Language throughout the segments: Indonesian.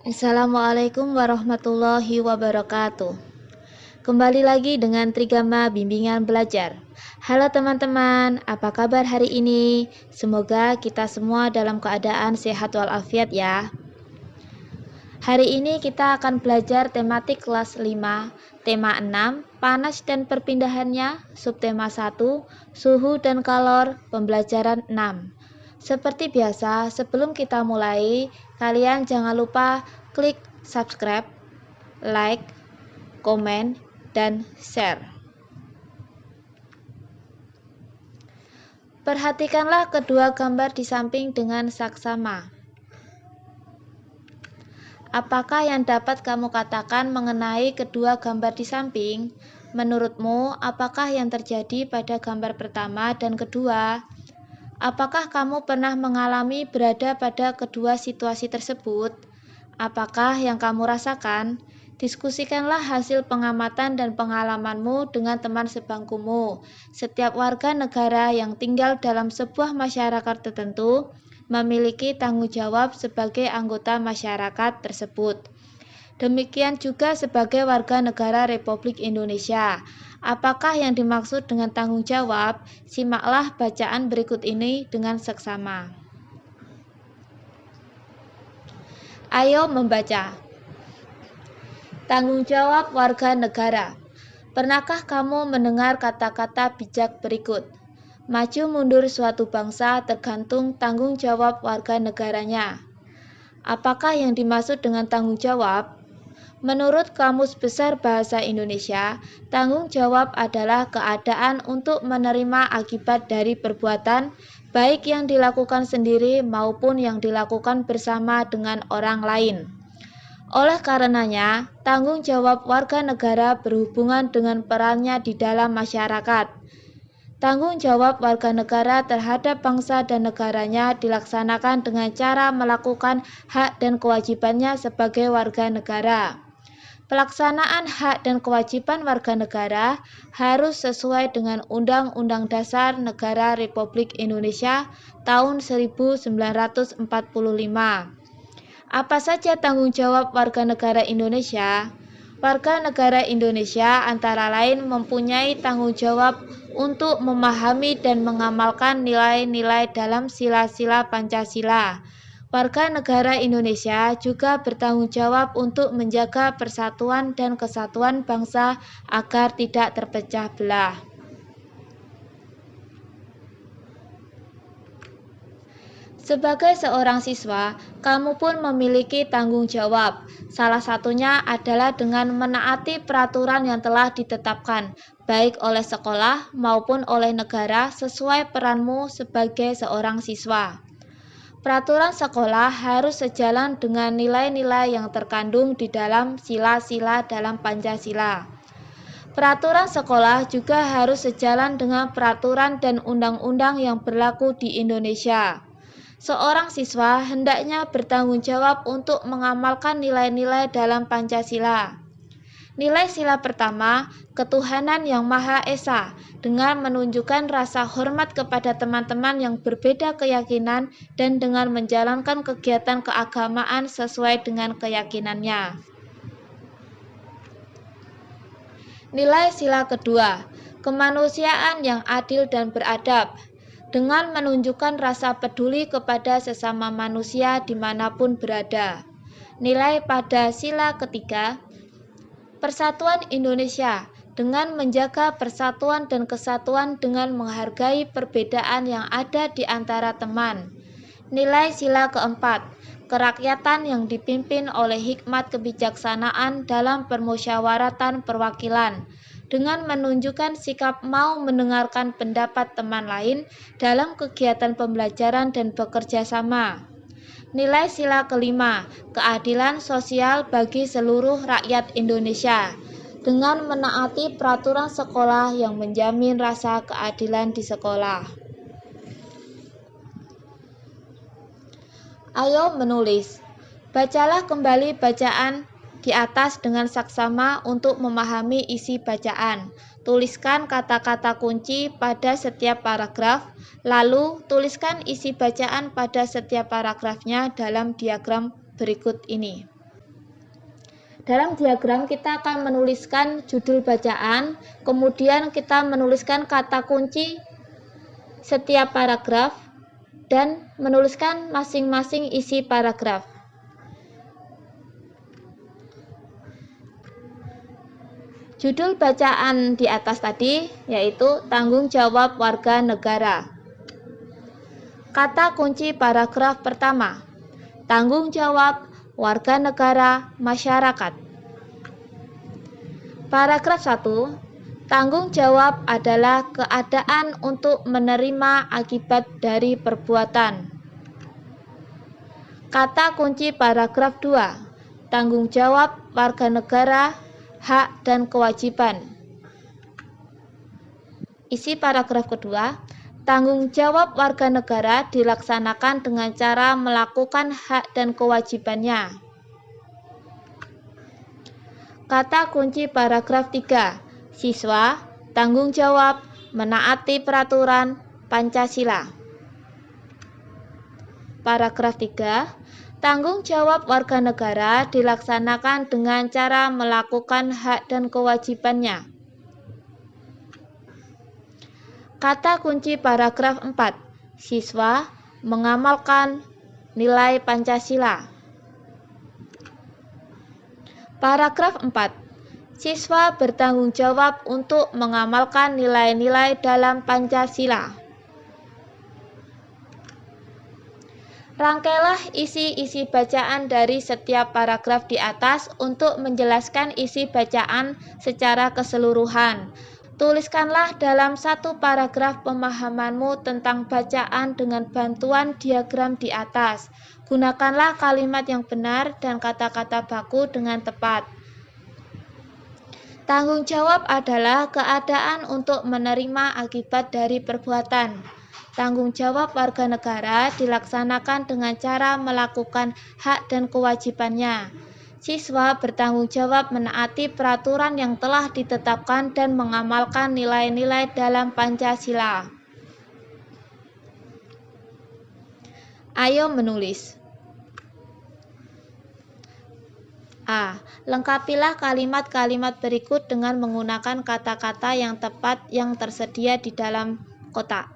Assalamualaikum warahmatullahi wabarakatuh. Kembali lagi dengan Trigama Bimbingan Belajar. Halo teman-teman, apa kabar hari ini? Semoga kita semua dalam keadaan sehat walafiat ya. Hari ini kita akan belajar tematik kelas 5, tema 6, panas dan perpindahannya, subtema 1, suhu dan kalor, pembelajaran 6. Seperti biasa, sebelum kita mulai, kalian jangan lupa klik subscribe, like, komen, dan share. Perhatikanlah kedua gambar di samping dengan saksama. Apakah yang dapat kamu katakan mengenai kedua gambar di samping? Menurutmu, apakah yang terjadi pada gambar pertama dan kedua? Apakah kamu pernah mengalami berada pada kedua situasi tersebut? Apakah yang kamu rasakan? Diskusikanlah hasil pengamatan dan pengalamanmu dengan teman sebangkumu. Setiap warga negara yang tinggal dalam sebuah masyarakat tertentu memiliki tanggung jawab sebagai anggota masyarakat tersebut. Demikian juga sebagai warga negara Republik Indonesia. Apakah yang dimaksud dengan tanggung jawab? Simaklah bacaan berikut ini dengan seksama. Ayo membaca. Tanggung jawab warga negara. Pernahkah kamu mendengar kata-kata bijak berikut? Maju mundur suatu bangsa tergantung tanggung jawab warga negaranya. Apakah yang dimaksud dengan tanggung jawab? Menurut Kamus Besar Bahasa Indonesia, tanggung jawab adalah keadaan untuk menerima akibat dari perbuatan, baik yang dilakukan sendiri maupun yang dilakukan bersama dengan orang lain. Oleh karenanya, tanggung jawab warga negara berhubungan dengan perannya di dalam masyarakat. Tanggung jawab warga negara terhadap bangsa dan negaranya dilaksanakan dengan cara melakukan hak dan kewajibannya sebagai warga negara. Pelaksanaan hak dan kewajiban warga negara harus sesuai dengan Undang-Undang Dasar Negara Republik Indonesia tahun 1945. Apa saja tanggung jawab warga negara Indonesia? Warga negara Indonesia antara lain mempunyai tanggung jawab untuk memahami dan mengamalkan nilai-nilai dalam sila-sila Pancasila. Warga negara Indonesia juga bertanggung jawab untuk menjaga persatuan dan kesatuan bangsa agar tidak terpecah belah. Sebagai seorang siswa, kamu pun memiliki tanggung jawab. Salah satunya adalah dengan menaati peraturan yang telah ditetapkan, baik oleh sekolah maupun oleh negara sesuai peranmu sebagai seorang siswa. Peraturan sekolah harus sejalan dengan nilai-nilai yang terkandung di dalam sila-sila dalam Pancasila. Peraturan sekolah juga harus sejalan dengan peraturan dan undang-undang yang berlaku di Indonesia. Seorang siswa hendaknya bertanggung jawab untuk mengamalkan nilai-nilai dalam Pancasila. Nilai sila pertama, ketuhanan yang Maha Esa, dengan menunjukkan rasa hormat kepada teman-teman yang berbeda keyakinan dan dengan menjalankan kegiatan keagamaan sesuai dengan keyakinannya. Nilai sila kedua, kemanusiaan yang adil dan beradab, dengan menunjukkan rasa peduli kepada sesama manusia dimanapun berada. Nilai pada sila ketiga, persatuan Indonesia, dengan menjaga persatuan dan kesatuan dengan menghargai perbedaan yang ada di antara teman. Nilai sila keempat, kerakyatan yang dipimpin oleh hikmat kebijaksanaan dalam permusyawaratan perwakilan, dengan menunjukkan sikap mau mendengarkan pendapat teman lain dalam kegiatan pembelajaran dan bekerja sama. Nilai sila kelima, keadilan sosial bagi seluruh rakyat Indonesia, dengan menaati peraturan sekolah yang menjamin rasa keadilan di sekolah. Ayo menulis. Bacalah kembali bacaan di atas dengan saksama untuk memahami isi bacaan. Tuliskan kata-kata kunci pada setiap paragraf, lalu tuliskan isi bacaan pada setiap paragrafnya dalam diagram berikut ini. Dalam diagram kita akan menuliskan judul bacaan, kemudian kita menuliskan kata kunci setiap paragraf dan menuliskan masing-masing isi paragraf. Judul bacaan di atas tadi yaitu tanggung jawab warga negara. Kata kunci paragraf pertama, tanggung jawab warga negara masyarakat. Paragraf 1, tanggung jawab adalah keadaan untuk menerima akibat dari perbuatan. Kata kunci paragraf 2, tanggung jawab warga negara, hak dan kewajiban. Isi paragraf kedua, tanggung jawab warga negara dilaksanakan dengan cara melakukan hak dan kewajibannya. Kata kunci paragraf 3, siswa, tanggung jawab, menaati peraturan Pancasila. Paragraf 3, tanggung jawab warga negara dilaksanakan dengan cara melakukan hak dan kewajibannya. Kata kunci paragraf 4, siswa mengamalkan nilai Pancasila. Paragraf 4, siswa bertanggung jawab untuk mengamalkan nilai-nilai dalam Pancasila. Rangkailah isi-isi bacaan dari setiap paragraf di atas untuk menjelaskan isi bacaan secara keseluruhan. Tuliskanlah dalam satu paragraf pemahamanmu tentang bacaan dengan bantuan diagram di atas. Gunakanlah kalimat yang benar dan kata-kata baku dengan tepat. Tanggung jawab adalah keadaan untuk menerima akibat dari perbuatan. Tanggung jawab warga negara dilaksanakan dengan cara melakukan hak dan kewajibannya. Siswa bertanggung jawab menaati peraturan yang telah ditetapkan dan mengamalkan nilai-nilai dalam Pancasila. Ayo menulis. A. Lengkapilah kalimat-kalimat berikut dengan menggunakan kata-kata yang tepat yang tersedia di dalam kotak.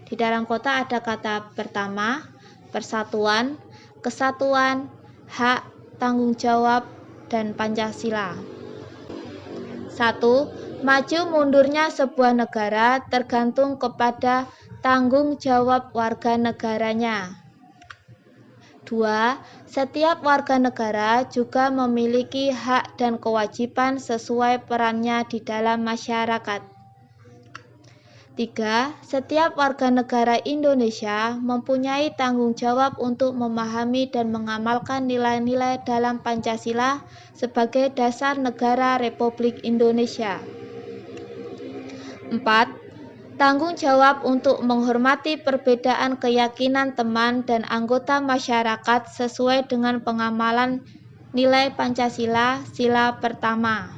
Di dalam kotak ada kata pertama, persatuan, kesatuan, hak, tanggung jawab, dan Pancasila. 1. Maju mundurnya sebuah negara tergantung kepada tanggung jawab warga negaranya. 2. Setiap warga negara juga memiliki hak dan kewajiban sesuai perannya di dalam masyarakat. 3. Setiap warga negara Indonesia mempunyai tanggung jawab untuk memahami dan mengamalkan nilai-nilai dalam Pancasila sebagai dasar negara Republik Indonesia. 4. Tanggung jawab untuk menghormati perbedaan keyakinan teman dan anggota masyarakat sesuai dengan pengamalan nilai Pancasila sila pertama.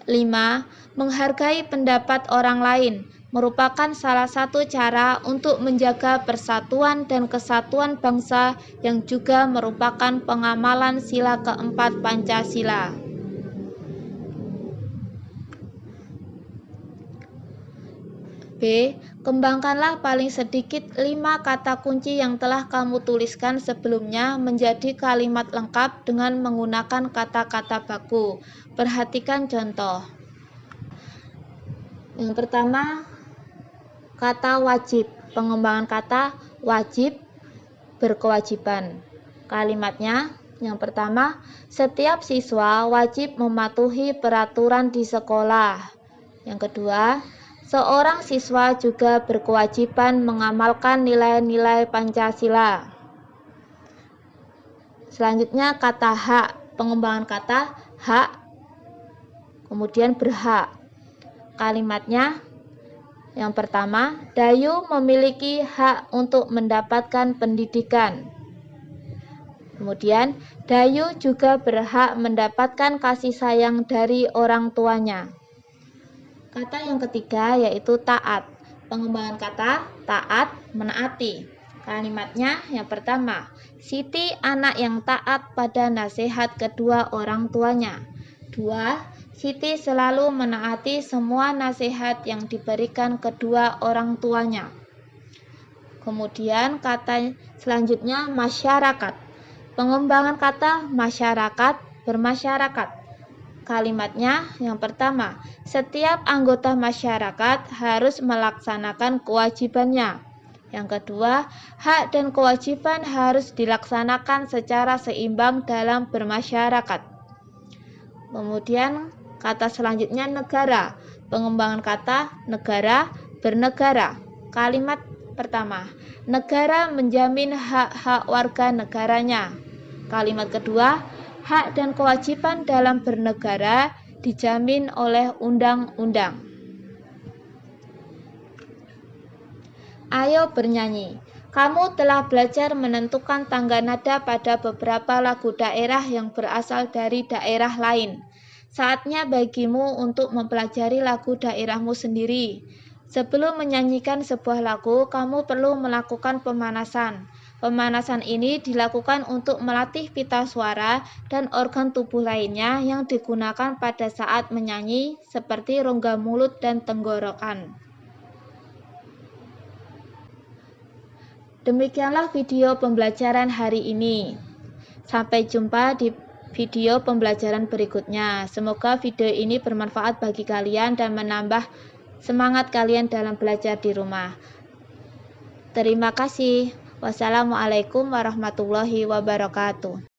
5. Menghargai pendapat orang lain merupakan salah satu cara untuk menjaga persatuan dan kesatuan bangsa yang juga merupakan pengamalan sila keempat Pancasila. B. Kembangkanlah paling sedikit 5 kata kunci yang telah kamu tuliskan sebelumnya menjadi kalimat lengkap dengan menggunakan kata-kata baku. Perhatikan contoh. Yang pertama, kata wajib. Pengembangan kata wajib, berkewajiban. Kalimatnya, yang pertama, setiap siswa wajib mematuhi peraturan di sekolah. Yang kedua, seorang siswa juga berkewajiban mengamalkan nilai-nilai Pancasila. Selanjutnya kata hak, pengembangan kata hak, kemudian berhak. Kalimatnya, yang pertama, Dayu memiliki hak untuk mendapatkan pendidikan. Kemudian, Dayu juga berhak mendapatkan kasih sayang dari orang tuanya. Kata yang ketiga yaitu taat. Pengembangan kata taat, menaati. Kalimatnya yang pertama, Siti anak yang taat pada nasihat kedua orang tuanya. 2. Siti selalu menaati semua nasihat yang diberikan kedua orang tuanya. Kemudian kata selanjutnya masyarakat. Pengembangan kata masyarakat, bermasyarakat. Kalimatnya yang pertama, setiap anggota masyarakat harus melaksanakan kewajibannya. Yang kedua, hak dan kewajiban harus dilaksanakan secara seimbang dalam bermasyarakat. Kemudian kata selanjutnya negara. Pengembangan kata negara, bernegara. Kalimat pertama, negara menjamin hak-hak warga negaranya. Kalimat kedua, hak dan kewajiban dalam bernegara dijamin oleh undang-undang. Ayo bernyanyi. Kamu telah belajar menentukan tangga nada pada beberapa lagu daerah yang berasal dari daerah lain. Saatnya bagimu untuk mempelajari lagu daerahmu sendiri. Sebelum menyanyikan sebuah lagu, kamu perlu melakukan pemanasan. Pemanasan ini dilakukan untuk melatih pita suara dan organ tubuh lainnya yang digunakan pada saat menyanyi, seperti rongga mulut dan tenggorokan. Demikianlah video pembelajaran hari ini. Sampai jumpa di video pembelajaran berikutnya. Semoga video ini bermanfaat bagi kalian dan menambah semangat kalian dalam belajar di rumah. Terima kasih. Wassalamualaikum warahmatullahi wabarakatuh.